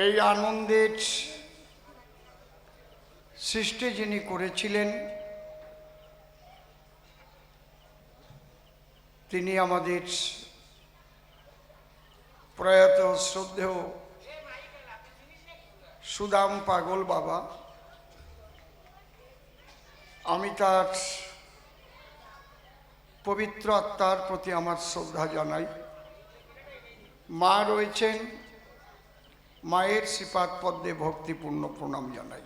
এই আনন্দের সৃষ্টি যিনি করেছিলেন তিনি আমাদের প্রয়াত শ্রদ্ধেয় সুদাম পাগল বাবা। আমি তার পবিত্র আত্মার প্রতি আমার শ্রদ্ধা জানাই। মা রয়েছেন, মায়ের শ্রীপাদ পদ্মে ভক্তিপূর্ণ প্রণাম জানাই।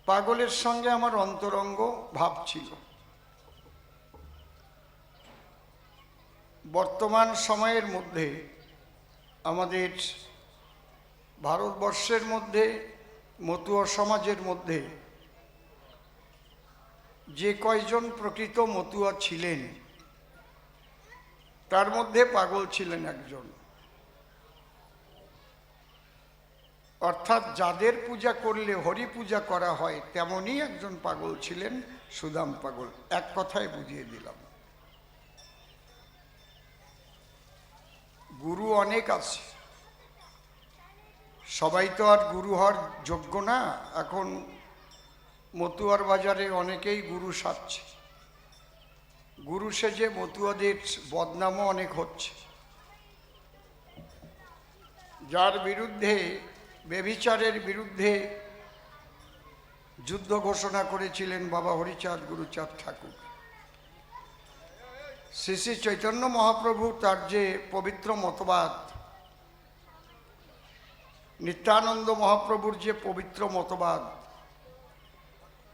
পাগলের সঙ্গে আমার অন্তরঙ্গ ভাব ছিল। বর্তমান সময়ের মধ্যে আমাদের ভারতবর্ষের মধ্যে মতুয়া সমাজের মধ্যে যে কয়জন প্রকৃত মতুয়া ছিলেন তার মধ্যে পাগল ছিলেন একজন। অর্থাৎ যাদের পূজা করলে হরি পূজা করা হয় তেমনই একজন পাগল ছিলেন সুদাম পাগল। এক কথায় বুঝিয়ে দিলাম। গুরু অনেক আছে, সবাই তো আর গুরু হওয়ার যোগ্য না। এখন মতুয়ার বাজারে অনেকেই গুরু সাজছে। গুরু সেজে মতুয়াদের বদনামও অনেক হচ্ছে। যার বিরুদ্ধে, ব্যভিচারের বিরুদ্ধে যুদ্ধ ঘোষণা করেছিলেন বাবা হরিচাঁদ গুরুচাঁদ ঠাকুর, শ্রী শ্রী চৈতন্য মহাপ্রভু তার যে পবিত্র মতবাদ, নিত্যানন্দ মহাপ্রভুর যে পবিত্র মতবাদ,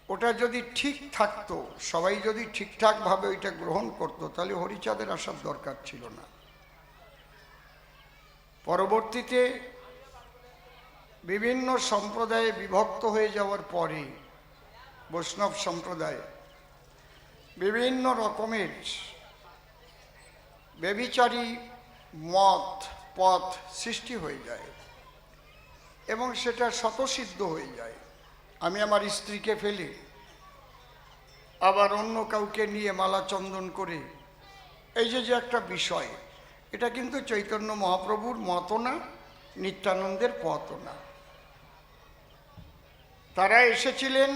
ওটা যদি ঠিক থাকতো, সবাই যদি ঠিকঠাকভাবে ওইটা গ্রহণ করতো, তাহলে হরিচাঁদের আসার দরকার ছিল না। পরবর্তীতে বিভিন্ন সম্প্রদায়ে বিভক্ত হয়ে যাওয়ার পরে বৈষ্ণব সম্প্রদায় বিভিন্ন রকমের ব্যভিচারী মত পথ সৃষ্টি হয়ে যায় এবং সেটা স্বতঃসিদ্ধ হয়ে যায়। আমি আমার স্ত্রীকে ফেলে আবার অন্য কাউকে নিয়ে মালা চন্দন করে, এই যে একটা বিষয়, এটা কিন্তু চৈতন্য মহাপ্রভুর মত না, নিত্যানন্দের পথও না। তারা এসেছিলেন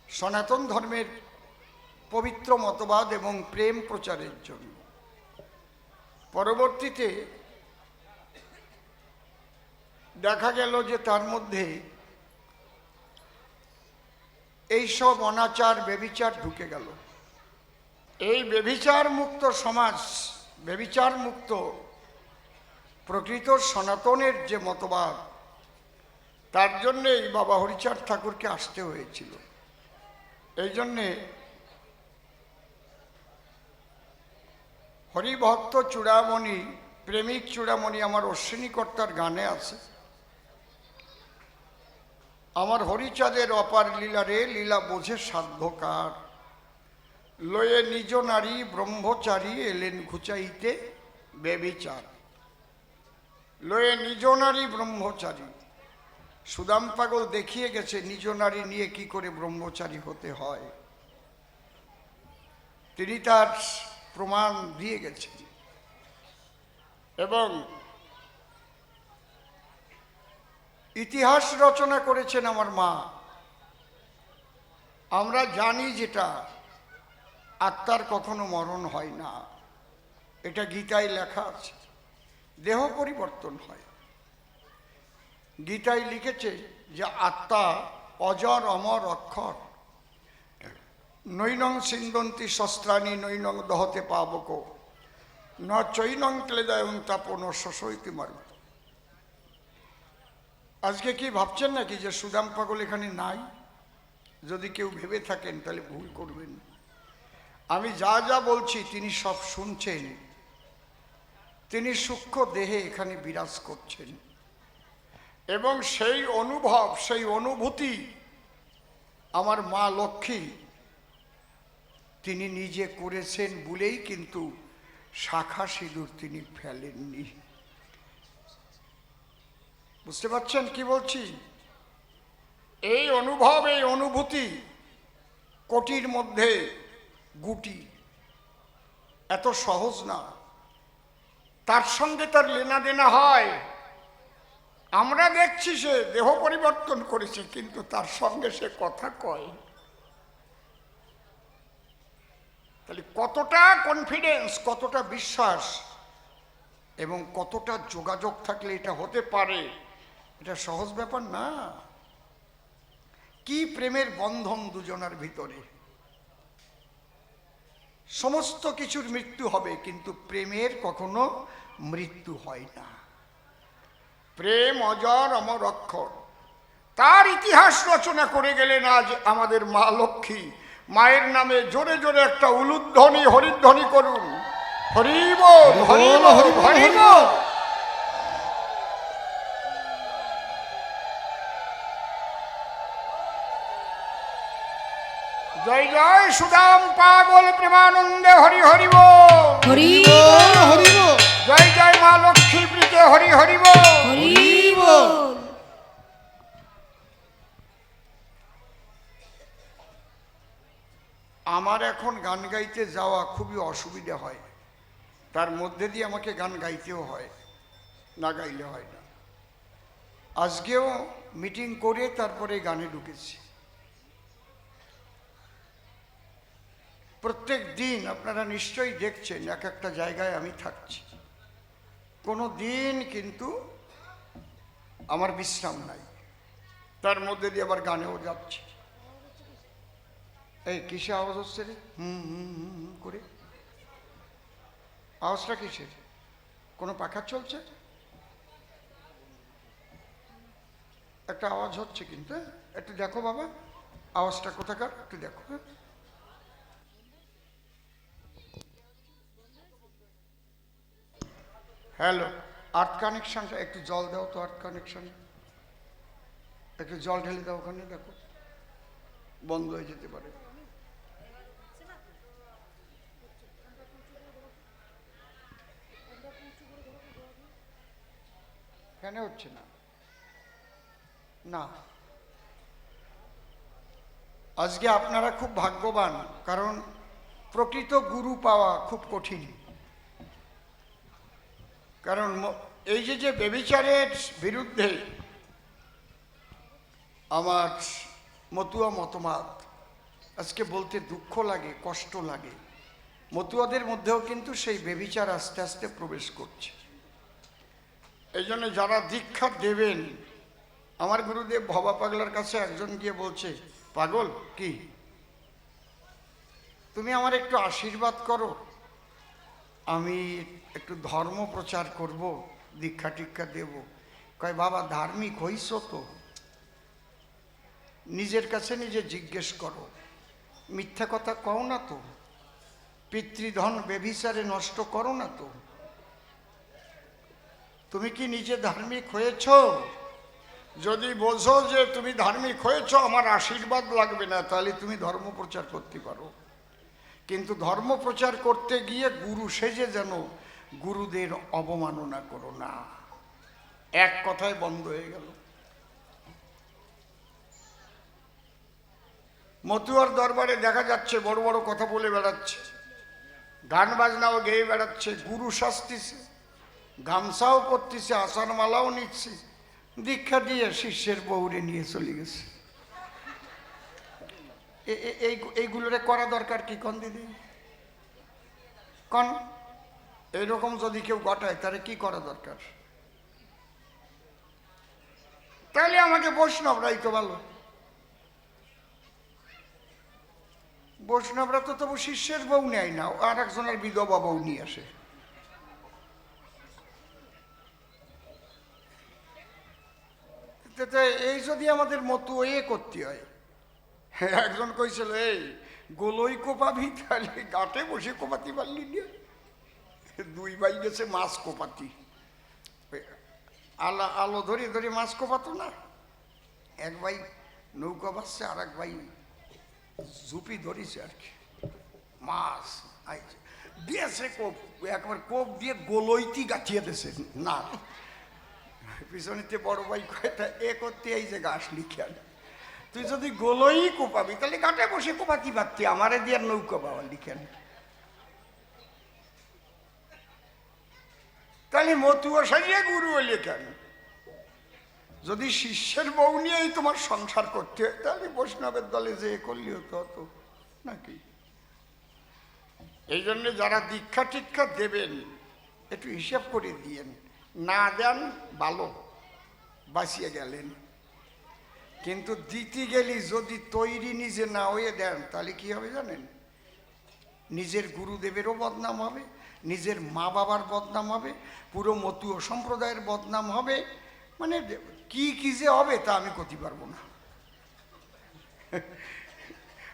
সনাতন ধর্মের পবিত্র মতবাদ এবং প্রেম প্রচারের জন্য। পরবর্তীতে দেখা গেল যে তার মধ্যে এইসব অনাচার ব্যভিচার ঢুকে গেল। এই ব্যভিচার মুক্ত সমাজ, ব্যভিচার মুক্ত প্রকৃত সনাতনের যে মতবাদ, তার জন্যেই বাবা হরিচাঁদ ঠাকুরকে আসতে হয়েছিল। এই জন্যে হরিভক্ত চূড়ামণি, প্রেমিক চূড়ামণি আমার অশ্বিনীকর্তার গানে আছে, আমার হরিচাঁদের অপার লীলা রে, লীলা বোঝে সাধ্যকার, লয়ে নিজ নারী ব্রহ্মচারী এলেন ঘুচাইতে ব্যভিচার। লয়ে নিজ নারী ব্রহ্মচারী, সুদাম পাগল দেখিয়ে গেছে নিজ নারী নিয়ে কি করে ব্রহ্মচারী হতে হয়। তিনি তার প্রমাণ দিয়ে গেছেন এবং ইতিহাস রচনা করেছেন আমার মা। আমরা জানি যেটা আত্মার কখনো মরণ হয় না, এটা গীতায় লেখা আছে, দেহ পরিবর্তন হয়। গীতায় লিখেছে যে আত্মা অজর অমর অক্ষর, নৈনং সিন্দন্তি শস্ত্রাণি নৈনং দহতে পাবক ন চৈনং ক্লেদায়ং তাপন শোষয়তি মারু। আজকে কি ভাবছেন নাকি যে সুদাম পাগল এখানে নাই? যদি কেউ ভেবে থাকেন তাহলে ভুল করবেন। আমি যা যা বলছি তিনি সব শুনছেন, তিনি সূক্ষ্ম দেহে এখানে বিরাজ করছেন এবং সেই অনুভব, সেই অনুভূতি আমার মা লক্ষ্মী তিনি নিজে করেছেন বলেই কিন্তু শাখা সিঁদুর তিনি ফেলেননি। বুঝতে পারছেন কি বলছি? এই অনুভব, এই অনুভূতি কোটির মধ্যে গুটি, এত সহজ না। তার সঙ্গে তার লেনা দেনা হয়। আমরা দেখছি সে দেহ পরিবর্তন করেছে, কিন্তু তার সঙ্গে সে কথা কয়। তাহলে কতটা কনফিডেন্স, কতটা বিশ্বাস এবং কতটা যোগাযোগ থাকলে এটা হতে পারে, এটা সহজ ব্যাপার না। কি প্রেমের বন্ধন দুজনের ভিতরে। সমস্ত কিছুর মৃত্যু হবে, কিন্তু প্রেমের কখনো মৃত্যু হয় না। প্রেম অজর অমর অক্ষর। তার ইতিহাস রচনা করে গেলেন আজ আমাদের মা লক্ষ্মী। মায়ের নামে জোরে জোরে একটা উলুধ্বনি, হরিধ্বনি করুন। হরি বল, হরি বল, হরি বল। জয় জয় সুদাম পাগল প্রেমানন্দে হরি হরি বল, হরি বল, হরি বল। জয় জয় মা লক্ষ্মী প্রীতে হরি হরি বল, হরি বল। আমার এখন গান গাইতে যাওয়া খুবই অসুবিধা হয়, তার মধ্যে দিয়ে আমাকে গান গাইতেও হয়, না গাইলে হয় না। আজকেও মিটিং করে তারপরে গানে ঢুকেছি। প্রত্যেক দিন আপনারা নিশ্চয়ই দেখছেন এক একটা জায়গায় আমি থাকছি, কোনো দিন কিন্তু আমার বিশ্রাম নাই, তার মধ্যে দিয়ে আবার গানেও যাচ্ছে। এই কিসে আওয়াজ হচ্ছে রে? হুম হুম হুম হুম করে আওয়াজটা কিসের? কোনো পাখা চলছে? একটা আওয়াজ হচ্ছে কিন্তু, একটু দেখো বাবা আওয়াজটা কোথাকার, একটু দেখো। হ্যালো, আর্থ কানেকশনটা একটু জল দাও তো, আর্থ কানেকশন একটু জল ঢেলে দাও ওখানে, দেখো বন্ধ হয়ে যেতে পারে। কেন হচ্ছে না? না, আজকে আপনারা খুব ভাগ্যবান, কারণ প্রকৃত গুরু পাওয়া খুব কঠিন। কারণ এই যে ব্যভিচারের বিরুদ্ধে আমার মতুয়া মতবাদ, আজকে বলতে দুঃখ লাগে, কষ্ট লাগে। মতুয়াদের মধ্যেও কিন্তু সেই ব্যভিচার আস্তে আস্তে প্রবেশ করছে। এই জন্য যারা দীক্ষা দেবেন, আমার গুরুদেব ভবা পাগলার কাছে একজন গিয়ে বলছে, পাগল কি তুমি আমার একটু আশীর্বাদ করো, আমি একটু ধর্ম প্রচার করব, দীক্ষা টিক্ষা দেব। কয় বাবা ধার্মিক হইছ তো? নিজের কাছে নিজে জিজ্ঞেস করো, মিথ্যা কথা কও না তো? পিতৃধন ব্যভিচারে নষ্ট করো না তো? তুমি কি নিজে ধার্মিক হয়েছ? যদি বোঝো যে তুমি ধার্মিক হয়েছ, আমার আশীর্বাদ লাগবে না, তাহলে তুমি ধর্ম প্রচার করতে পারো। কিন্তু ধর্ম প্রচার করতে গিয়ে গুরু সেজে যেন গুরুদের অবমাননা করো না। এক কথায় বন্ধ হয়ে গেল। মতুয়ার দরবারে দেখা যাচ্ছে বড় বড় কথা বলে বেড়াচ্ছে, গান বাজনাও গেয়ে বেড়াচ্ছে, গুরু শাস্তিছে, গামছাও পরতিছে, আসার মালাও নিচ্ছে, দীক্ষা দিয়ে শিষ্যের বউরে নিয়ে চলে গেছে। এইগুলোরে করা দরকার কি কোন দিদি? কোন এইরকম যদি কেউ ঘটায় তাহলে কি করা দরকার? তাহলে আমাকে বৈষ্ণবরাই তো ভালো। বৈষ্ণবরা তো তবু শিষ্যের বউ নেয় না, আর একজনের বিধবা বউ নিয়ে আসে। এই যদি আমাদের মতো এ করতে হয়, একজন কইছিল এই গোলই কোপাবি, তাহলে গাটে বসে কোপাতি পারলি নিয়ে। দুই ভাই গেছে মাছ কোপাতি, আলো ধরে ধরে মাছ কোপাতো না। এক ভাই নৌকা বাসছে, আর এক ভাই ঝুপি ধরেছে আর কি, মাছ আইছে দিয়েছে কোপ, একবার কোপ দিয়ে গোলইতি গাছিয়ে দিয়েছে না। পিছনেতে বড় ভাই কয়টা এ করতে এই যে গাছ লিখে আনে, তুই যদি গোলই কোপাবি তাহলে গাটে বসে কোপাতি পারতি, আমারে দিয়ে নৌকা বাবা লিখে আনে। খালি মতুয়া সাজিয়ে গুরু হইলে কেন? যদি শিষ্যের বউ নিয়েই তোমার সংসার করতে হয় তাহলে বৈষ্ণবের দলে যে করলেও তো হতো নাকি? এই জন্য যারা দীক্ষা টিক্ষা দেবেন একটু হিসাব করে দিয়েন, না দেন ভালো, বাঁচিয়ে গেলেন। কিন্তু দিতে গেলি যদি তৈরি নিজে না হয়ে দেন তাহলে কি হবে জানেন? নিজের গুরুদেবেরও বদনাম হবে, নিজের মা বাবার বদনাম হবে, পুরো মতুয় সম্প্রদায়ের বদনাম হবে, মানে কি কি যে হবে তা আমি করতে পারবো না।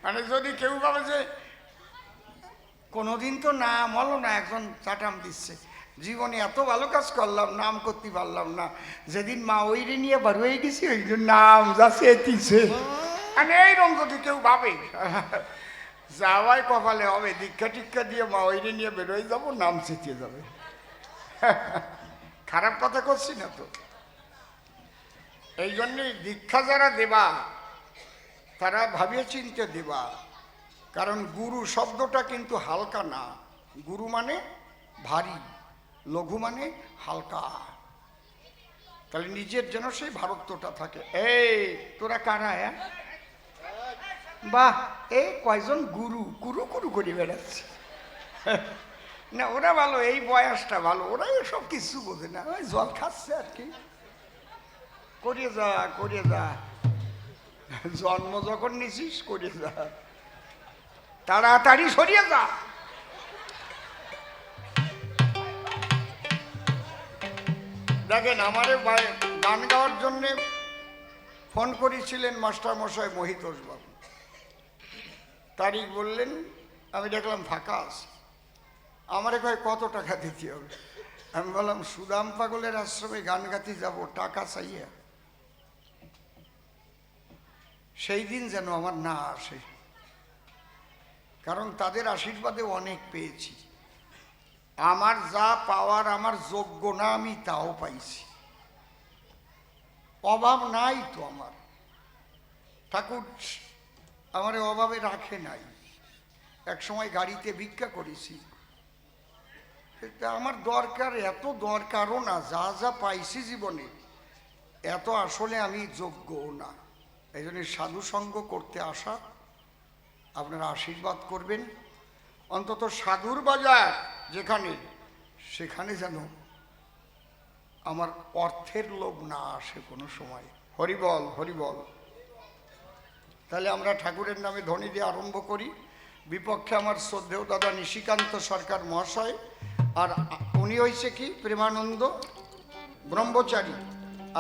মানে যদি কেউ ভাবে যে কোনোদিন তো নাম হলো না, একজন চাটাম দিচ্ছে, জীবনে এত ভালো কাজ করলাম নাম করতে পারলাম না, যেদিন মা ওইরে নিয়ে বার হয়ে গেছি ওই নাম যাচ্ছে এতিছে, মানে এইরকম যদি কেউ ভাবে যাওয়াই কপালে হবে, দীক্ষা টিক্ষা দিয়ে মা ওইরে নিয়ে বেরোয় যাবো, নাম চেঁচিয়ে যাবে। খারাপ কথা করছি না তো? এই জন্যই দীক্ষা যারা দেবা তারা ভাবিয়ে চিনতে দেবা, কারণ গুরু শব্দটা কিন্তু হালকা না। গুরু মানে ভারী, লঘু মানে হালকা। তাহলে নিজের যেন সেই ভারত্বটা থাকে। এই তোরা কারা? হ্যাঁ বাহ, এই কয়জন গুরু কুরু কুরু করে বেড়াচ্ছে না, ওরা ভালো, এই বয়সটা ভালো, ওরা সব কিছু বোঝে না, ওই জল খাচ্ছে আর কি। করে যা করে যা, জন্ম যখন নিছিস করে যা, তাড়াতাড়ি সরিয়ে যা। দেখেন আমারে গান গাওয়ার জন্যে ফোন করেছিলেন মাস্টার মশাই মহিতোষ বাবু, তারিখ বললেন, আমি দেখলাম ফাঁকা আছে, আমারে কয় কত টাকা দিতে হবে? আমি বললাম সুদাম পাগলের আশ্রমে গান গাতে যাব, টাকা চাইয়া সেই দিন যেন আমার না আসে, কারণ তাদের আশীর্বাদে অনেক পেয়েছি। আমার যা পাওয়ার আমার যোগ্য না আমি তাও পাইছি, অভাব নাই তো আমার। ঠাকুর আমার অভাবে রাখে নাই। এক সময় গাড়িতে ভিক্ষা করেছি, এটা আমার দরকার, এত দরকারও না, যা যা পাইছি জীবনে এত আসলে আমি যোগ্যও না। এই জন্য সাধু সঙ্গ করতে আসা, আপনারা আশীর্বাদ করবেন, অন্তত সাধুর বাজার যেখানে সেখানে যেন আমার অর্থের লোভ না আসে কোনো সময়। হরিবল হরিবল। তাহলে আমরা ঠাকুরের নামে ধ্বনি দিয়ে আরম্ভ করি। বিপক্ষে আমার শ্রদ্ধেয় দাদা নিশিকান্ত সরকার মহাশয়, আর উনি হয়েছে কি প্রেমানন্দ ব্রহ্মচারী,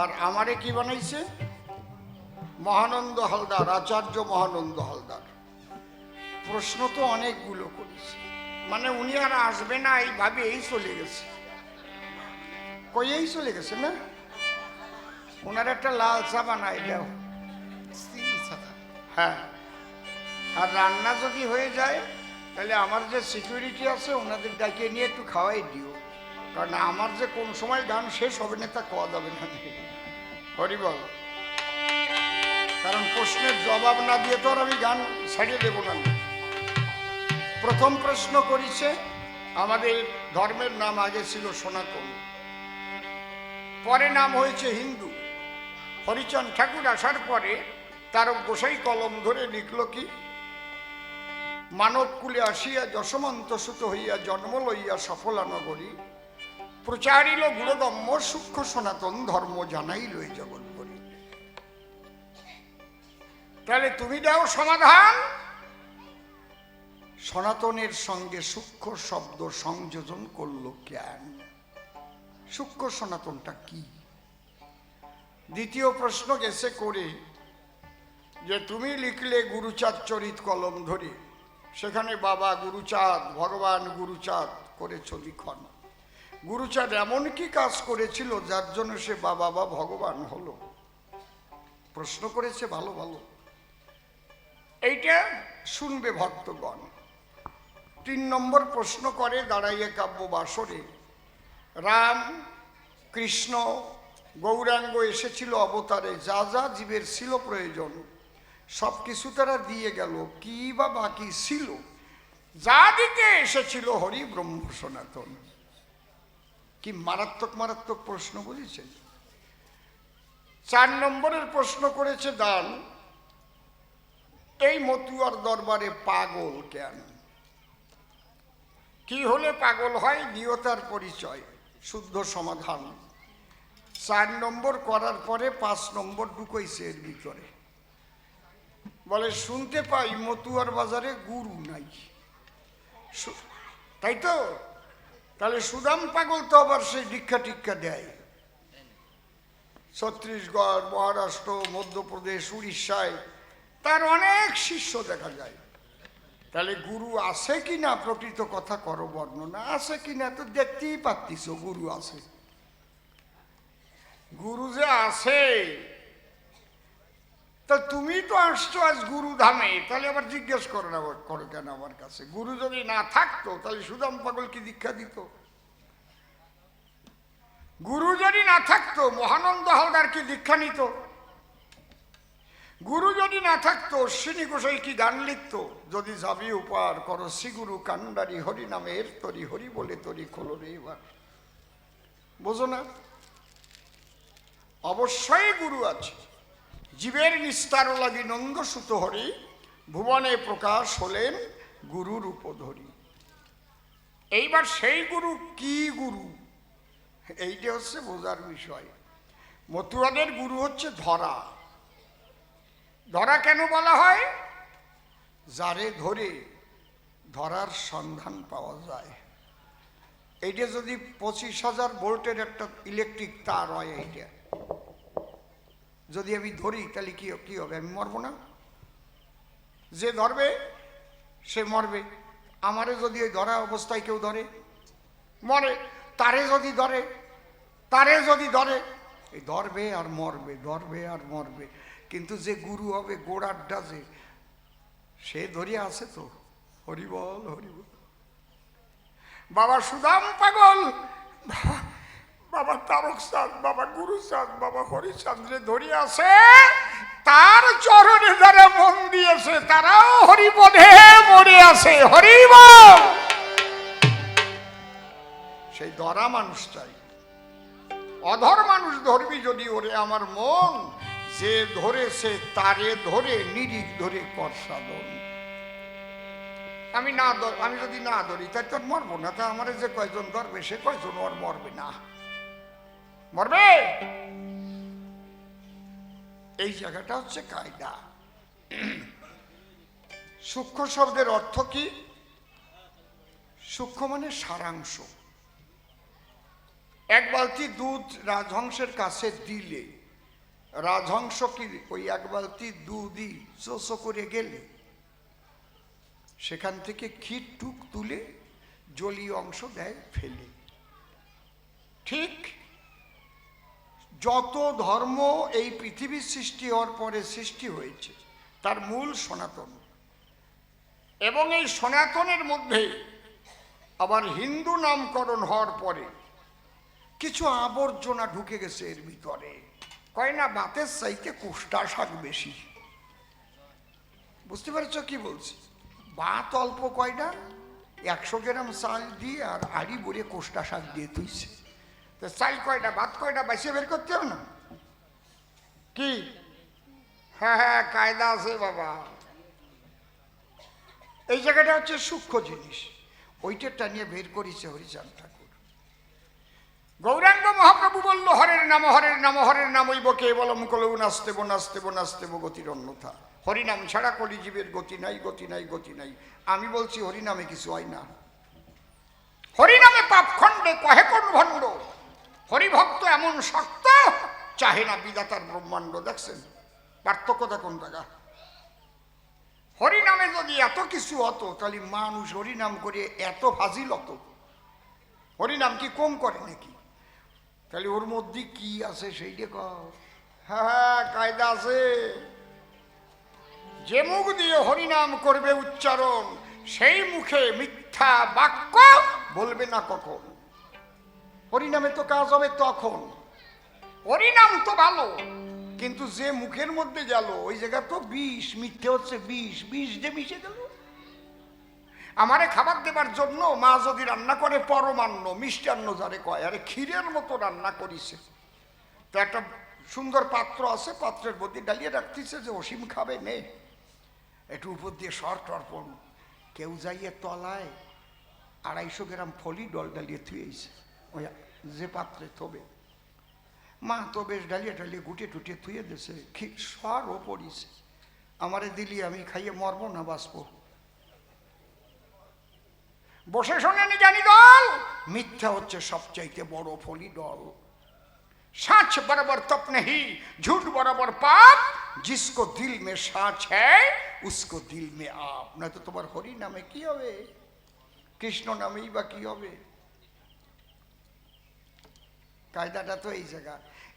আর আমারে কি বানাইছে মহানন্দ হালদার, আচার্য মহানন্দ হালদার। প্রশ্ন তো অনেকগুলো করেছে, মানে উনি আর আসবে না এইভাবে এই চলে গেছে, কইয়েই চলে গেছে না? ওনার একটা লাল চা বানাই দাও। হ্যাঁ, আর রান্না যদি হয়ে যায় তাহলে আমার যে সিকিউরিটি আছে ওনাদের ডাকিয়ে নিয়ে একটু খাওয়াই দিও, কারণ আমার যে কোন সময় গান শেষ হবে না তা কওয়া যাবে না। হরিবল। কারণ প্রশ্নের জবাব না দিয়ে তো আর আমি গান ছাড়িয়ে দেব না। প্রথম প্রশ্ন করেছে, আমাদের ধর্মের নাম আগে ছিল সনাতন, পরে নাম হয়েছে হিন্দু। হরিচন্দ ঠাকুর আসার পরে তারক গোসাই কলম ধরে লিখল কি, মানব কুলে আসিয়া যশমন্ত সুত হইয়া জন্ম লইয়া সফলা নগরী, প্রচারিল গুণগম্য সূক্ষ্ম সনাতন ধর্ম জানাইল এই জগৎ করি। তাহলে তুমি দাও সমাধান, সনাতনের সঙ্গে সূক্ষ্ম শব্দ সংযোজন করলো কেন? সূক্ষ্ম সনাতনটা কি? দ্বিতীয় প্রশ্ন গেছে করে যে তুমি লিখলে গুরুচাঁদ চরিত কলম ধরে, সেখানে বাবা গুরুচাঁদ, ভগবান গুরুচাঁদ করেছ লিখন। গুরুচাঁদ এমন কি কাজ করেছিল যার জন্য সে বাবা বা ভগবান হলো? প্রশ্ন করেছে ভালো ভালো, এইটা শুনবে ভক্তগণ। 3 নম্বর প্রশ্ন করে দাঁড়াইয়ে কাব্য বাসরে, রাম কৃষ্ণ গৌরাঙ্গ এসেছিল অবতারে, যা যা জীবের ছিল প্রয়োজন সব কিছু তারা দিয়ে গেল, কি বা বাকি ছিল? যা দিতে এসেছিল হরি ব্রহ্ম সনাতন। কি মারাত্মক মারাত্মক প্রশ্ন বলেছেন। 4 নম্বরের প্রশ্ন করেছে দান, এই মতুয়ার দরবারে পাগল কেন? কি হলে পাগল হয়? নিয়তার পরিচয়, শুদ্ধ সমাধান। 4 নম্বর করার পরে 5 নম্বর ঢুকাইছে এর ভিতরে। বলে শুনতে পাই মতুয়ার বাজারে গুরু নাই, তাই তো? তাহলে সুদাম পাগল তো আবার সেই দীক্ষা টিক্ষা দেয়। ছত্তিশগড়, মহারাষ্ট্র, মধ্যপ্রদেশ, উড়িষ্যায় তার অনেক শিষ্য দেখা যায়। তাহলে গুরু আছে কিনা প্রকৃত কথা করো বর্ণনা, আছে কিনা তো দেখতেই পাচ্ছিস গুরু আছে। গুরু যে আছে, তা তুমি তো আসছো আজ গুরু ধামে, তাহলে আবার জিজ্ঞেস করো না করো কেন আমার কাছে? গুরু যদি না থাকতো তাহলে সুদাম পাগল কি দীক্ষা দিত? গুরু যদি না থাকতো মহানন্দ হালদার কি দীক্ষা নিত? গুরু যদি না থাকতো অশ্বিনী গোসাই কি গান লিখত? যদি যাবি উপার করো শ্রীগুরু কান্ডারি হরি নামের তরি, হরি বলে তরি খোলো রে এবার। বোঝো না? অবশ্যই গুরু আছে। জীবের নিস্তার লাগি নন্দ সুত হরি, ভুবনে প্রকাশ হলেন গুরু রূপ ধরি। এইবার সেই গুরু কি গুরু, এইটা হচ্ছে বোঝার বিষয়। মতুয়াদের গুরু হচ্ছে ধরা। ধরা কেন বলা হয়? যারে ধরে ধরার সন্ধান পাওয়া যায়। এইটা যদি 25,000 ভোল্টের একটা ইলেকট্রিক তার হয়, এইটা যদি আমি ধরি তাহলে কি হবে? আমি মরবো না? যে ধরবে সে মরবে। আমারে যদি ওই ধরা অবস্থায় কেউ ধরে মরে, তারে যদি ধরে এই ধরবে আর মরবে, ধরবে আর মরবে। কিন্তু যে গুরু হবে গোড়ারটা যে, সে ধরিয়া আছে তো। হরিবল হরিবল। বাবা সুদাম পাগল, বাবা তারক চাঁদ, বাবা গুরু চাঁদ, বাবা হরিচাঁদ যে ধরিয়া আছে, তার চরণে যারা মন দিয়েছে তারাও হরিপদে মরে আছে। হরিবল। সেই ধরা মানুষ চাই। অধর মানুষ ধরবি যদি, ওরে আমার মন, যে ধরেছে তারে ধরে নিরিখ ধরে কর সাধন। আমি যদি না ধরি তাই তোর মরবো না। তা আমার যে কয়জন ধরবে সে কয়জন ওর মরবে না? মরবে। এই জায়গাটা হচ্ছে কায়দা। সূক্ষ্ম শব্দের অর্থ কি? সূক্ষ্ম মানে সারাংশ। এক বালতি দুধ রাজহংসের কাছে দিলে রাজহংস কি ওই এক বালতি দুধই চোচো করে গেলে সেখান থেকে ক্ষীর টুক তুলে জলীয় অংশ দেয় ফেলে। ঠিক যত ধর্ম এই পৃথিবীর সৃষ্টি হওয়ার পরে সৃষ্টি হয়েছে তার মূল সনাতন, এবং এই সনাতনের মধ্যে আবার হিন্দু নামকরণ হওয়ার পরে কিছু আবর্জনা ঢুকে গেছে এর ভিতরে। কয় না বাতের চাইতে কুষ্টা শাক বেশি। বুঝতে পারছ কি বলছি? ভাত অল্প কয়টা, 100 গ্রাম চাল দিয়ে আর আড়ি ভরে কোষ্টা শাক দিয়ে তুইছে। তো চাল কয়টা, ভাত কয়টা বাঁচিয়ে বের করতে হবে না কি? হ্যাঁ হ্যাঁ, কায়দা আছে বাবা। এই জায়গাটা হচ্ছে সূক্ষ্ম জিনিস, ওইটা নিয়ে বের করেছে হরিচাঁদ ঠাকুর। গৌরাঙ্গ মহাপ্রভু বলল হরের নাম হরের নাম হরের নাম ওই বকে বলম কলৌ নাস্তেব নাস্তেব নাস্তেব গতির অন্যথা। হরিনাম ছাড়া কলি জীবের গতি নাই, গতি নাই, গতি নাই। আমি বলছি হরিনামে কিছু হয় না। হরিনামে পাপ খণ্ডে কহে কোন ভণ্ড, হরিভক্ত এমন শক্ত চাহে না বিধাতার ব্রহ্মাণ্ড। দেখছেন পার্থক্যটা কোন জায়গা? হরিনামে যদি এত কিছু হতো তাহলে মানুষ হরিনাম করে এত ফাজিল হতো। হরিনাম কি কম করে নাকি? তাহলে ওর মধ্যে কি আছে সেইটা কও। হ্যাঁ কায়দা আছে। যে মুখ দিয়ে হরিনাম করবে উচ্চারণ, সেই মুখে মিথ্যা বাক্য বলবে না কখন। হরিনামে তো কাজ হবে তখন। হরিনাম তো ভালো, কিন্তু যে মুখের মধ্যে গেল ওই জায়গা তো বিষ, মিথ্যে হচ্ছে বিষ, বিষ যে মিশে গেল। আমারে খাবার দেবার জন্য মা যদি রান্না করে পরমান্ন মিষ্টান্ন যারে কয়, আরে ক্ষীরের মতো রান্না করিছে। তো একটা সুন্দর পাত্র আছে, পাত্রের মধ্যে ডালিয়ে রাখতেছে যে অসীম খাবে নে, একটু উপর দিয়ে শর্ট অর্পণ। কেউ যাইয়ে তলায় 250 গ্রাম ফলি ডল ডালিয়ে থুয়েছে ওই যে পাত্রে থবে। মা তো বেশ ডালিয়ে টালিয়ে গুটিয়ে টুটিয়ে থুয়ে দিছে, সরও পড়িছে। আমারে দিলি আমি খাইয়ে মরবো না বাঁচবো? বসে শোনেনি জ্ঞানী দল, মিথ্যা হচ্ছে সবচাইতে বড় ফলি ডল। साच बराबर तप नहीं, झूठ बराबर पाप, जिसको दिल में साच है उसको दिल में आप। ना तो तुम्हार हरि नामे की होवे, कृष्ण नामेই বা কি হবে? কায়দাটা তো এই জায়গা।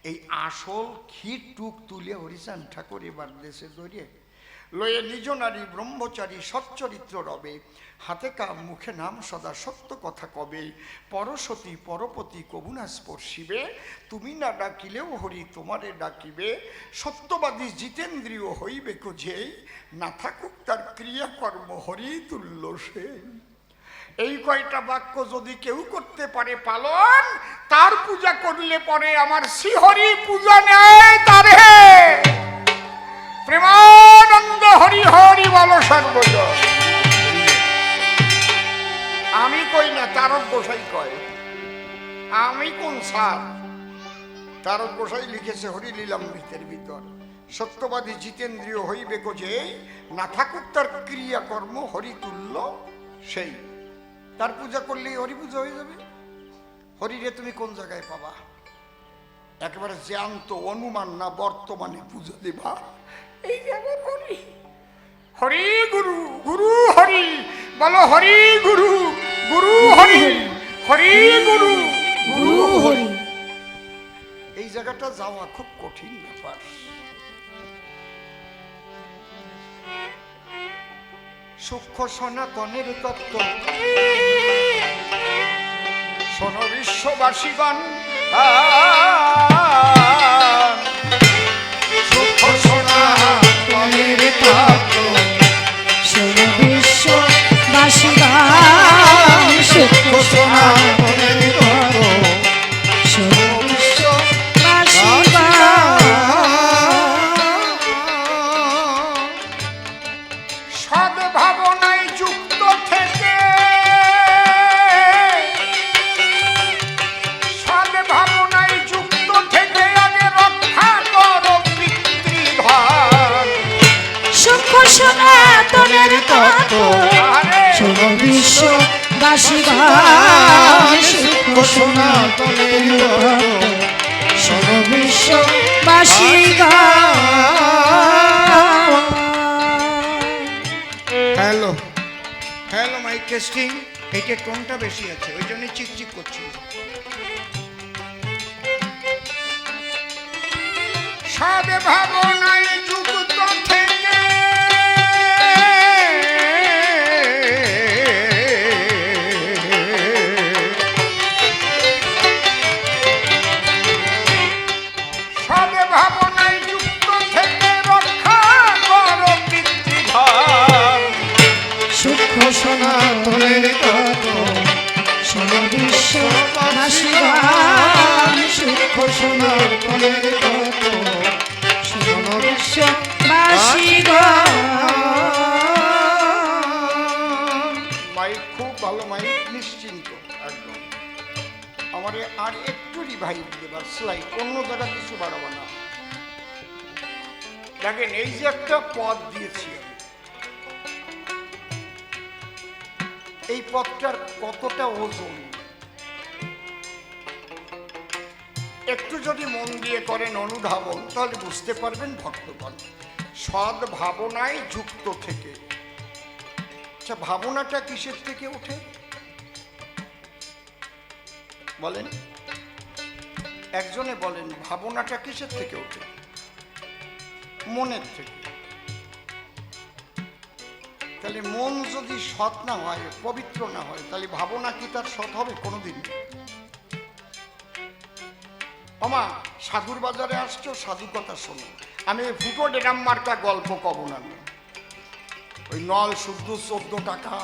এই আসল ক্ষীর টুক তুলে হরিচাঁদ ঠাকুর এবার দেশে ধরিয়ে লয়ে নিজ নারী ব্রহ্মচারী সচ্চরিত্র রবে, হাতে কাম মুখে নাম সদা সত্য কথা কবে, পরসতী পরপতি কবুনা স্পর্শিবে, তুমি না ডাকিলেও হরি তোমারে ডাকিবে, সত্যবাদী জিতেন্দ্রিয় হইবে কোঝেই, না থাকুক তার ক্রিয়াকর্ম হরি তুল্য সে। এই কয়টা বাক্য যদি কেউ করতে পারে পালন, তার পূজা করলে পরে আমার শ্রীহরি পূজা নেয় তারে। প্রেমানন্দ হরি হরি বলো সর্বজন। আমি কই না, তারক গোসাই কয়। আমি কোন সার? তারক গোসাই লিখেছে হরি লীলামৃতের ভিতর, সত্যবাদী জিতেন্দ্রিয় হইবে যে, না থাকুক তার ক্রিয়াকর্ম হরি তুল্য সেই। তার পূজা করলেই হরি পূজা হয়ে যাবে। হরিরে তুমি কোন জায়গায় পাবা? একেবারে জ্যান্ত অনুমান না বর্তমানে পূজা দেবা। এই আমার হরি, হরি গুরু, গুরু হরি বলো, হরি গুরু, গুরু হরি, হরি গুরু, গুরু হরি। এই জায়গাটা যাওয়া খুব কঠিন ব্যাপার। সূক্ষ্ম সনাতনের তত্ত্ব শোনো বিশ্ববাসীগণ, সূক্ষ্ম সনাতনের তত্ত্ব শোনো বিশ্ববাসীগণ, সূক্ষ্ম সনাতনের তত্ত্ব শোনো বিশ্ববাসীগণ। সদ্ভাবনায় যুক্ত থেকে, সদ্ভাবনায় যুক্ত থেকে আগে রক্ষা করো পিতৃধন। সূক্ষ্ম সনাতনের তত্ত্ব শোনো বিশ্ববাসীগণ, সূক্ষ্ম সনাতনের তত্ত্ব শোনো বিশ্ববাসীগণ। Hello hello, mike testing. এইটা টোনটা বেশি আছে, ওই জন্য চিকচিক করছি। সদ্ভাবনায় যুক্ত থেকে সদ্ভাবনায় যুক্ত থেকে রক্ষা করো পিতৃধন। সূক্ষ্ম সনাতনের তত্ত্ব শোনো বিশ্ববাসীগণ, সূক্ষ্ম সনাতনের তত্ত্ব শোনো বিশ্ববাসীগণ। মাইক খুব ভালো, মাইক নিশ্চিন্ত একদম। আমার আর একটু রিভাইভ দেবার স্লাইড, অন্য জায়গা কিছু বাড়াবো না। দেখেন এই যে একটা পদ দিয়েছি আমি, এই পদটার কতটা ওজন একটু যদি মন দিয়ে করেন অনুধাবন, তাহলে বুঝতে পারবেন ভক্তগণ। সদ ভাবনায় যুক্ত থেকে, আচ্ছা ভাবনাটা কিসের থেকে ওঠে বলেন? একজনে বলেন ভাবনাটা কিসের থেকে ওঠে? মনের থেকে। তাহলে মন যদি সৎ না হয়, পবিত্র না হয়, তাহলে ভাবনা কি তার সৎ হবে কোনোদিন? আমা সাধুর বাজারে আসছো, সাধু কথা শোনো। আমি ফুটো ডেরাম মার্কা গল্প কব না। ওই নল শুদ্ধ 14 টাকা,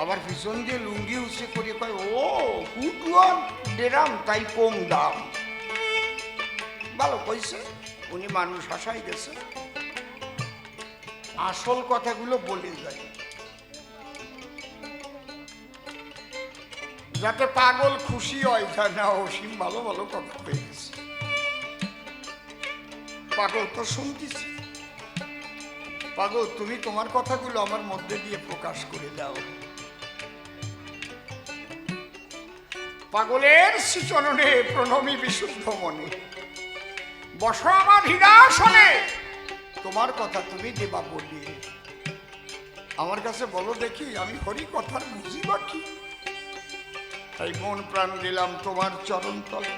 আবার পিছন দিয়ে লুঙ্গি উঁচে করে কয়, ও হুটুয়ান ডেরাম তাই কম দাম। ভালো কইছে, উনি মানুষ হাসাই গেছে, আসল কথাগুলো বলে যায় যাতে পাগল খুশি হয়, যা না অসীম ভালো ভালো কথা হয়ে গেছে। পাগল তো শুনতেছি, পাগল তুমি তোমার কথাগুলো আমার মধ্যে দিয়ে প্রকাশ করে দাও। পাগলের শ্রীচরণে প্রণমী বিশুদ্ধ মনে, বসো আমার হৃদয়াসনে, তোমার কথা তুমি দেবা বলি। আমার কাছে বলো দেখি, আমি হরি কথার বুঝি বা কি? তাই মন প্রাণ দিলাম তোমার চরণ তলে,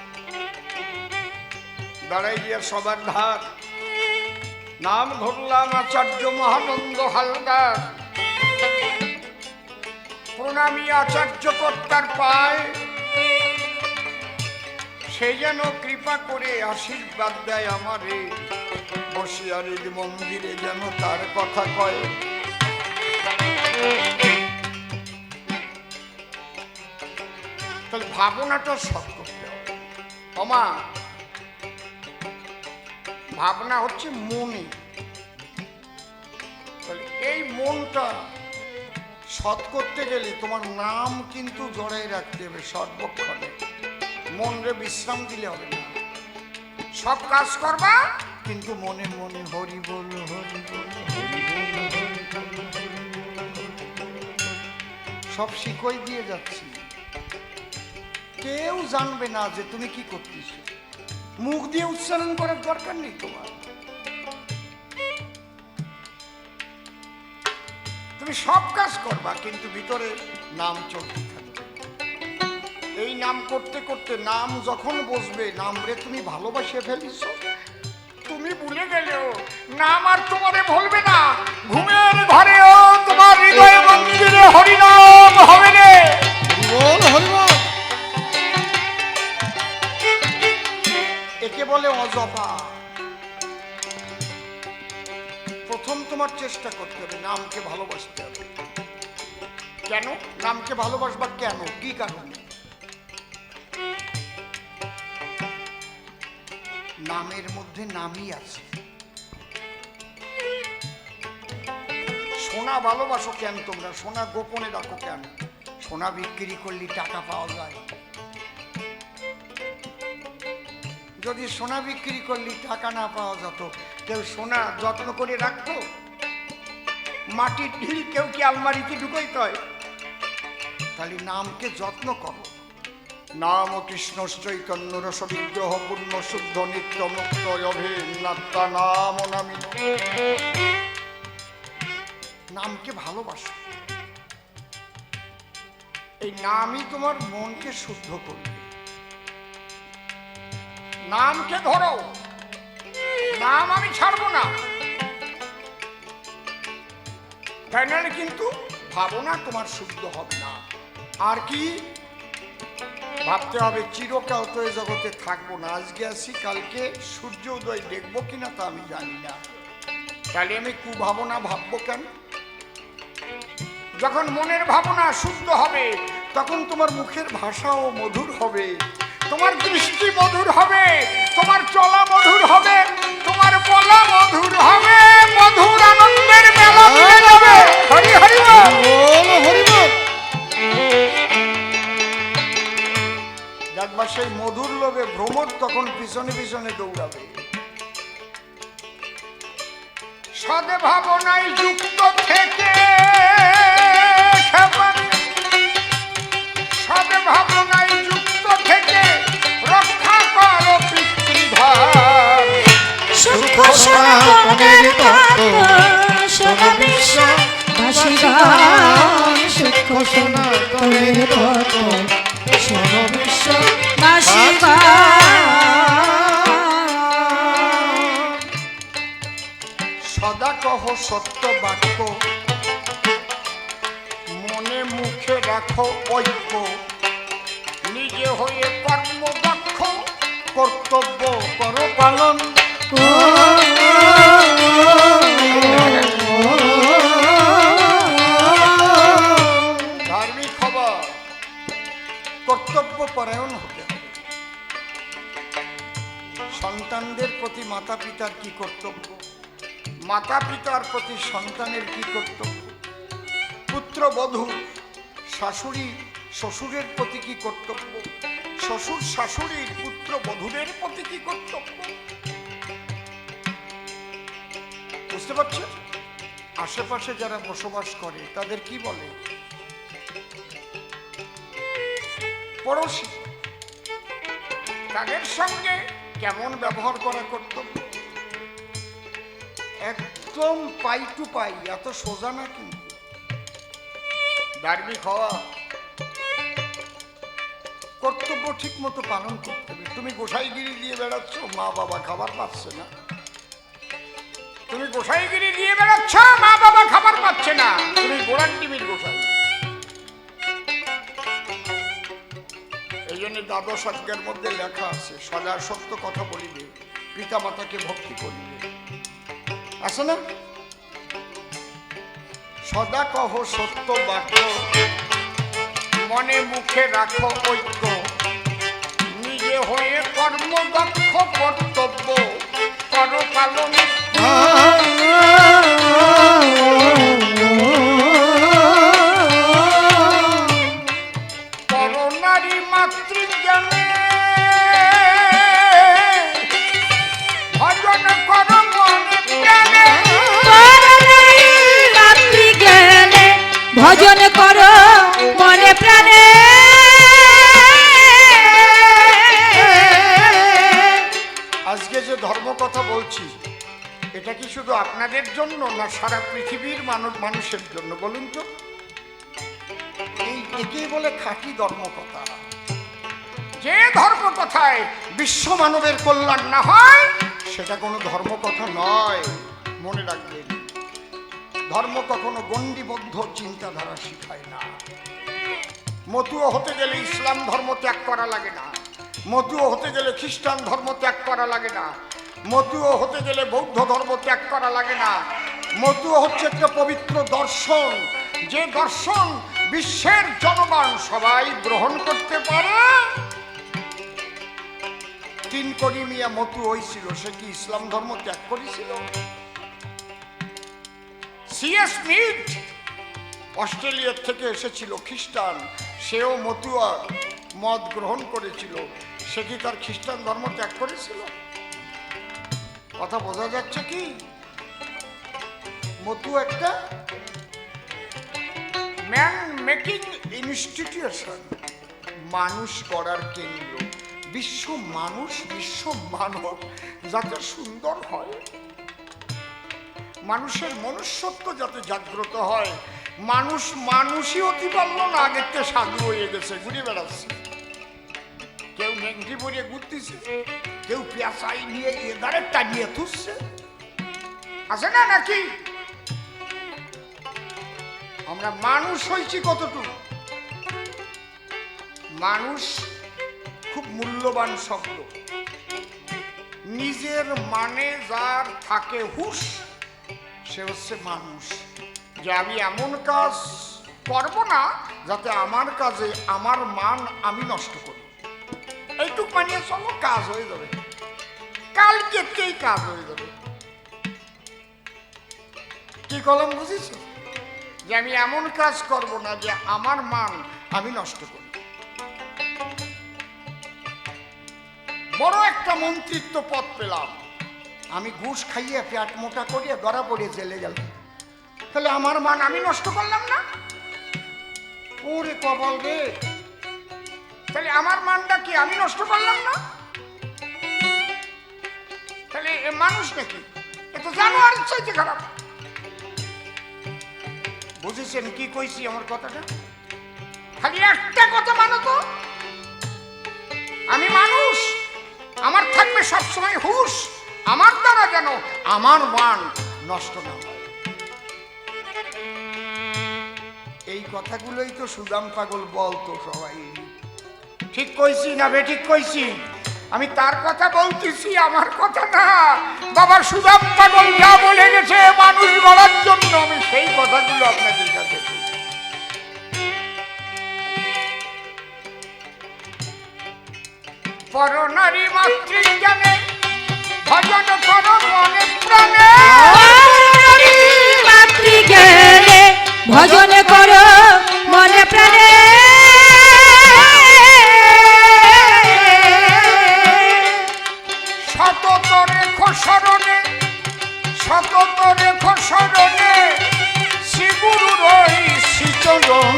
দাঁড়াই গিয়া সবার ধার নাম ধরলাম আচার্য মহানন্দ হালদার। প্রণামী আচার্য কর্তার পায়, সে যেন কৃপা করে আশীর্বাদ দেয় আমারে, বসিয়ারির মন্দিরে যেন তার কথা কয়। তাহলে ভাবনাটা সৎ করতে হবে। আমা ভাবনা হচ্ছে মনে, তাহলে এই মনটা সৎ করতে গেলে তোমার নাম কিন্তু জড়াই রাখতে হবে সর্বক্ষণে। মনরে বিশ্রাম দিলে হবে না, সব কাজ করবা কিন্তু মনে মনে হরি বল হরি বল হরি বল। সব শিখই দিয়ে যাচ্ছি, কেউ জানবে না যে তুমি কি করতেছ, মুখ দিয়ে উচ্চারণ করার দরকার নেই তোমার। তুমি সব কাজ করবা কিন্তু ভিতরে নাম চলতে থাকবে। এই নাম করতে করতে নাম যখন বসবে, নাম রে তুমি ভালোবাসে ফেলিস, তুমি ভুলে গেলেও নাম আর তোমারে ভুলবে না। ঘুমের ঘরেও তোমার হৃদয় মন্দিরে হরিনাম হবে রে। বল হরি বল। একে বলে অজপা। প্রথম তোমার চেষ্টা করতে হবে নামকে ভালোবাসতে হবে। কেন নামকে ভালোবাসবা? কেন, কি কারণে? নামের মধ্যে নামই আছে। সোনা ভালোবাসো কেন তোমরা? সোনা গোপনে রাখো কেন? সোনা বিক্রি করলে টাকা পাওয়া যায়। যদি সোনা বিক্রি করলে টাকা না পাওয়া যেত, কেউ সোনা যত্ন করে রাখতো? মাটির ঢিল কেউ কি আলমারিতে ঢুকাইতে হয়? তাহলে নামকে যত্ন করো। নাম কৃষ্ণ চৈতন্য রস বিগ্রহ পূর্ণ শুদ্ধ নিত্য মুক্ত অভিন্নাত্মা নাম নামি। নামকে ভালোবাসো, এই নামই তোমার মনকে শুদ্ধ করবে। নামকে ধরো, নাম আমি ছাড়বো না, তাই নাহলে কিন্তু ভাবনা তোমার শুদ্ধ হবে না। আর কি ভাবতে হবে? চিরকাল তো এই জগতে থাকবো না, আজকে আসি কালকে সূর্য উদয় দেখবো কিনা তা আমি জানি না। তাহলে আমি কুভাবনা ভাববো কেন? যখন মনের ভাবনা শুদ্ধ হবে তখন তোমার মুখের ভাষাও মধুর হবে, তোমার দৃষ্টি মধুর হবে, তোমার চলা মধুর হবে, তোমার বলা মধুর হবে, মধুর আনন্দের মেলা মিলে যাবে। হরি হরি বল। বল হরি বল। একবার সেই মধুর লোভে ভ্রমর তখন পিছনে পিছনে দৌড়াবে। সদে ভাবনায় যুক্ত থেকে, সদে ভাবনায় যুক্ত থেকে রক্ষা করো পিতৃধাম। সুখ সনাতনের তত্ত্ব শোনো বিশ্ববাসী গান। সুখ সনাতনের তত্ত্ব শোনো বিশ্ববাসী গান। সদা কহ সত্য বাক্য, মনে মুখে রাখো ঐক্য, নিজে হয়ে কর্মদক্ষ, কর্তব্য করো পালন। পরায়ণ হতে হবে। সন্তানদের প্রতি মাতা পিতার কি কর্তব্য, মাতা পিতার প্রতি সন্তানের কি কর্তব্য, পুত্রবধূ শাশুড়ি শ্বশুরের প্রতি কি কর্তব্য, শ্বশুর শাশুড়ির পুত্রবধূদের প্রতি কি কর্তব্য, বুঝতে পারছেন? আশেপাশে যারা বসবাস করে তাদের কি বলে? পড়োশী। তাদের সঙ্গে কেমন ব্যবহার করা কর্তব্য, একদম পাই টু পাই, এত সোজা না কিন্তু। ডারবি খাওয়া, কর্তব্য ঠিক মতো পালন করতে হবে। তুমি গোসাইগিরি দিয়ে বেড়াচ্ছ, মা বাবা খাবার পাচ্ছে না। তুমি গোসাইগিরি দিয়ে বেড়াচ্ছ, মা বাবা খাবার পাচ্ছে না। তুমি গোড়ার টিভির গোসাই। এই জন্য দ্বাদশ অধ্যায়ের মধ্যে লেখা আছে, সদা সত্য কথা বলিবে, পিতা মাতাকে ভক্তি করিবে, আছে না? সদা কহ সত্য বাক্য, মনে মুখে রাখো ঐক্য, নিজে হয়ে কর্মদক্ষ, কর্তব্য কর পালন। পরনারী মাতৃজ্ঞানে ভজন কর মনে প্রাণে, মাতৃজ্ঞানে ভজন করো মনে প্রাণে। আজকে যে ধর্ম কথা বলছি, এটা কি শুধু আপনাদের জন্য না সারা পৃথিবীর মানুষের জন্য বলুন তো? একেই বলে খাঁটি ধর্ম কথা। যে ধর্ম কথায় বিশ্ব মানবের কল্যাণ না হয় সেটা কোনো ধর্ম কথা নয়, মনে রাখবেন। ধর্ম কখনো গণ্ডিবদ্ধ চিন্তাধারা শিখায় না। মতুয়া হতে গেলে ইসলাম ধর্ম ত্যাগ করা লাগে না, মতুয়া হতে গেলে খ্রিস্টান ধর্ম ত্যাগ করা লাগে না, মতুয়া হতে গেলে বৌদ্ধ ধর্ম ত্যাগ করা লাগে না। মতুয়া হচ্ছে একটা পবিত্র দর্শন, যে দর্শন বিশ্বের জনগণ সবাই গ্রহণ করতে পারে। 3 কোটি মিয়া মতু হয়েছিল, সে কি ইসলাম ধর্ম ত্যাগ করেছিল? সিএস স্মিথ অস্ট্রেলিয়া থেকে এসেছিল, খ্রিস্টান, সেও মতুয়া মত গ্রহণ করেছিল, সে কি তার খ্রিস্টান ধর্ম ত্যাগ করেছিল? কথা বোঝা যাচ্ছে কি? মতু একটা ম্যান মেকিং ইনস্টিটিউশন, মানুষ গড়ার কেন্দ্র। বিশ্ব মানুষ, বিশ্ব মানব যাতে সুন্দর হয়, মানুষের মনুষ্যত্ব যাতে জাগ্রত হয়। মানুষ মানুষই অতি পারল না, আগের থেকে সাধু হয়ে গেছে, ঘুরে বেড়াচ্ছে। কেউ নেংটি পরিয়ে ঘুরতেছে, কেউ পেঁচাই নিয়ে এদারে টানিয়ে তুলছে, আছে না নাকি? আমরা মানুষ হয়েছি কতটুকু? মানুষ খুব মূল্যবান শব্দ। নিজের মানে যার থাকে হুঁশ, সে হচ্ছে মানুষ। যে আমি এমন কাজ করব না যাতে আমার কাজে আমার মান আমি নষ্ট করি, এইটুক মানিয়ে চলো, কাজ হয়ে যাবে, কালকেই কাজ হয়ে যাবে। কি কলম বুঝিস? যে আমি এমন কাজ করব না যে আমার মান আমি নষ্ট করি। বড় একটা মন্ত্রিত্ব পদ পেলাম, আমি ঘুষ খাইয়ে পেট মোটা করিয়ে ধরা পড়ে জেলে গেলাম, তাহলে আমার মান আমি নষ্ট করলাম না? ওরে কপাল রে, তাহলে আমার মানটা কি আমি নষ্ট করলাম না? তাহলে এ মানুষ নাকি? এ তো জানোয়ারের চাইতে খারাপ। বুঝেছেন কি কইছি আমার কথাটা? খালি একটা কথা মানো তো, আমি মানুষ, আমার থাকবে সবসময় হুঁশ, আমার দ্বারা যেন আমার মান নষ্ট না হয়। এই কথাগুলোই তো সুদাম পাগল বলতো সবাই। ঠিক কইছি না বেঠিক কইছি? আমি তার কথা বলতেছি, আমার কথা না। বাবা সুদাম পাগল যা বলে গেছে মানুষ গড়ার জন্য, আমি সেই কথাগুলো আপনাদের কাছে। পরনারী মাতৃজ্ঞানে ভজন করো মনে প্রাণে। মাতৃজ্ঞানে ভজন করো মনে প্রাণে। সতত রেখো স্মরণে, সতত রেখো স্মরণে শ্রী গুরুর ওই শ্রীচরণ।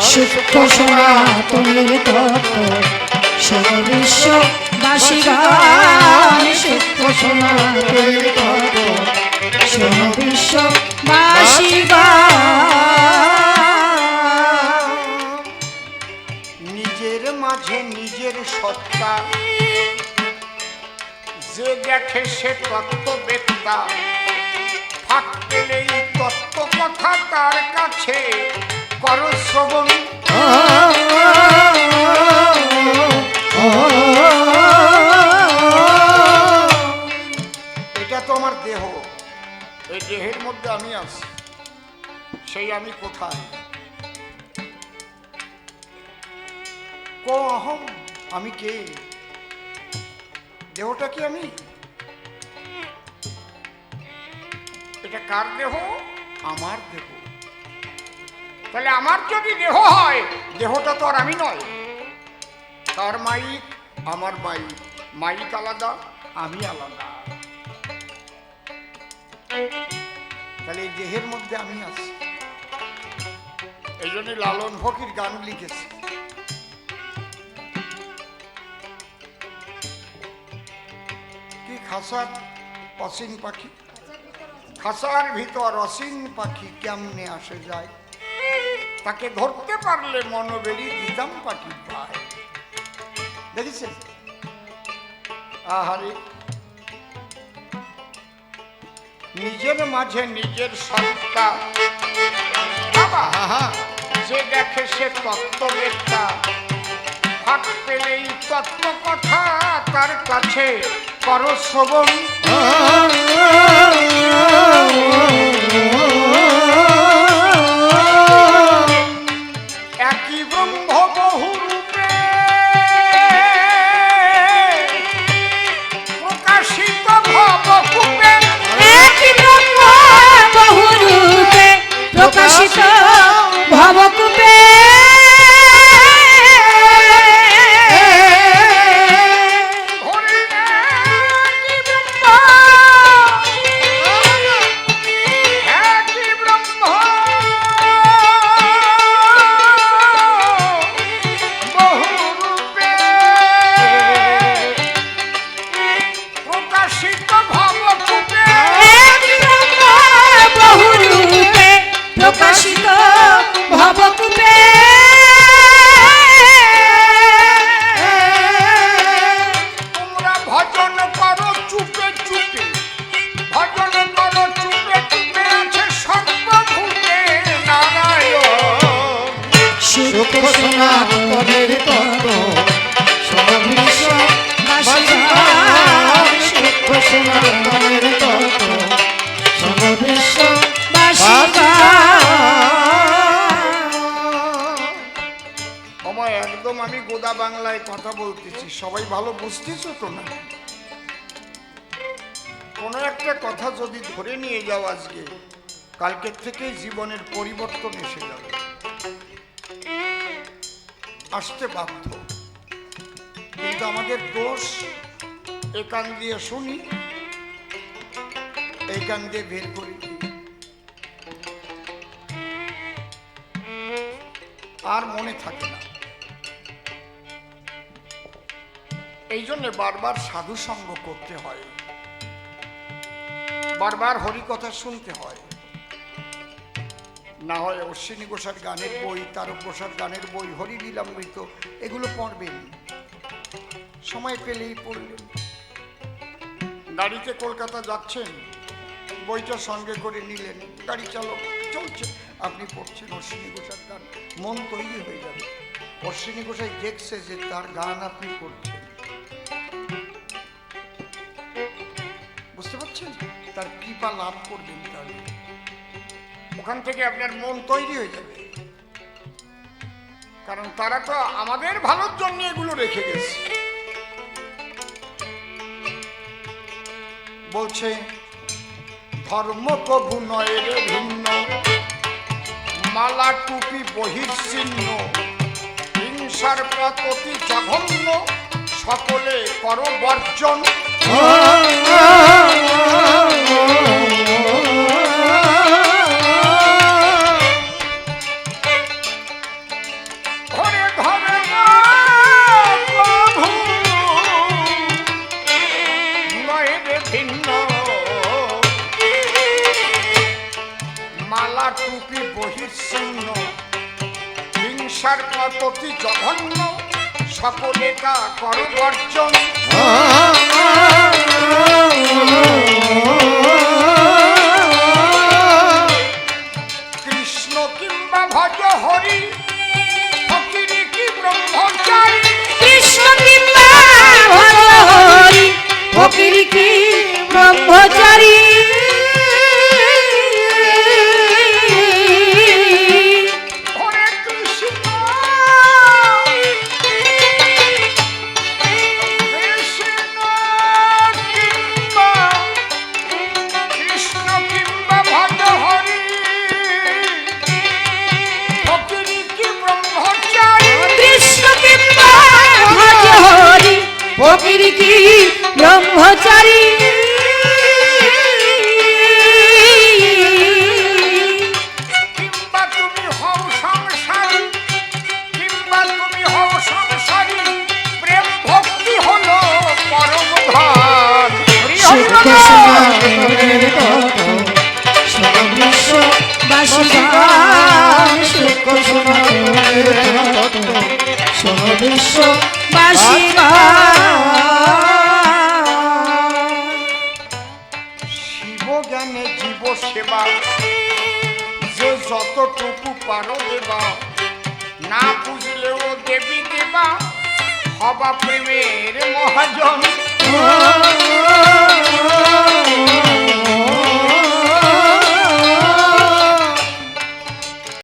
সূক্ষ্ম সনাতনের তত্ত্ব সর্ব বিশ্ববাসী গান। সূক্ষ্ম সনাতনের তত্ত্ব সর্ব বিশ্ববাসী গান। নিজের মাঝে নিজের সত্তা যে দেখে সে তত্ত্ববেত্তা। ফাঁক পেলেই তত্ত্ব কথা তার কাছে করো শ্রবণ। এটা তো আমার দেহ, এই দেহের মধ্যে আমি আছি। সেই আমি কোথায়? কো অহম, আমি কে? দেহটা কি আমি? এটা কার দেহ? আমার দেহ। তাহলে আমার যদি দেহ হয়, দেহটা তো আর আমি নয়। তার মাইক আমার মাইক, মাইক আলাদা, আমি আলাদা। তাহলে এই দেহের মধ্যে আমি আছি। এই জন্য লালন ফকির গান লিখেছে, কি খাসার অসীন পাখি, খাসার ভিতর অসীন পাখি কেমনে আসে যায়, তাকে ধরতে পারলে মনোবেরি দিতাম পাখি পায়। দেখেছেন? আহারে, নিজের মাঝে নিজের সত্তা বাবা যে দেখে সে তত্ত্ববেত্তা। ফাঁক পেলেই তত্ত্ব কথা তার কাছে করো শ্রবণ। একই ব্রহ্ম বহু রূপে প্রকাশিত ভবকূপে। একই ব্রহ্ম বহু রূপে প্রকাশিত ভবকূপে। একই ব্রহ্ম বহু রূপে প্রকাশিত ভবকূপে। একই ব্রহ্ম বহু রূপে প্রকাশিত ভবকূপে। তোমরা ভজন করো চুপে চুপে, ভজন করো চুপে চুপে আছে সর্বভূতে নারায়ণ। সূক্ষ্ম সনাতনের তত্ত্ব সর্ব বিশ্ববাসী গান। সূক্ষ্ম সনাতনের তত্ত্ব সর্ব বিশ্ববাসী গান। আমার একদম আমি গোদা বাংলায় কথা বলতেছি, সবাই ভালো বুঝতেছো তো? না, কোনো একটা কথা যদি ধরে নিয়ে যাও আজকে, কালকের থেকে জীবনের পরিবর্তন এসে যাবে, আসতে বাধ্য। কিন্তু আমাদের দোষ, এ কান দিয়ে শুনি, এই কান দিয়ে বের করি, আর মনে থাকে না। এই জন্য বারবার সাধু সঙ্গ করতে হয়, বারবার হরি কথা শুনতে হয়। না হয় অশ্বিনী ঘোষার গানের বই, তারক ঘোষার গানের বই, হরি লীলামৃত, এগুলো পড়বেন, সময় পেলেই পড়লেন। গাড়িতে কলকাতা যাচ্ছেন, বইটা সঙ্গে করে নিলেন, গাড়ি চালক চলছে, আপনি পড়ছেন অশ্বিনী ঘোষার গান, মন তৈরি হয়ে যাবে। অশ্বিনী ঘোষাই দেখছে যে তার গান আপনি করছেন, বুঝতে পারছেন? তার কৃপা লাভ করবেন, তাহলে ওখান থেকে আপনার মন তৈরি হয়ে যাবে। কারণ তারা তো আমাদের ভালোর জন্য এগুলো রেখে গেছে। বলছে ধর্ম কভু নয় রে ভিন্ন, মালা টুপি বহির্ছিন্ন, হিংসার পথ অতি জঘন্য, সকলে কর বর্জন। ঘরে ঘরে প্রভু নয় রে ভিন্ন, মালা টুপি বহির্ছিন্ন, হিংসার পথ অতি জঘন্য, সকলে কা কর বর্জন। কৃষ্ণ কিংবা ভজ হরি, ফকিরি কি ব্রহ্মচারী, কৃষ্ণ কিংবা ভজ হরি, ফকির কি ব্রহ্মচারী। হরে কৃষ্ণ কৃষ্ণ কিংবা ভজ হরি, ফকিরি কি ব্রহ্মচারী। কৃষ্ণ কিংবা ভজ হরি, ফকির কি ব্রহ্মচারী। কিংবা তুমি হও সংসারী, কিংবা তুমি হও সংসারী, প্রেম ভক্তি হলো পরম ধন। সুখ সনাতনের তত্ত্ব, সর্ববিশ্ববাসী গান। সুখ সনাতনের তত্ত্ব, সর্ববিশ্ববাসী গান। শিব জ্ঞানে জীব সেবা, যে যতটুকু পারো দেবা, না বুঝলেও দেবী দেবা, হবা প্রেমের মহাজন।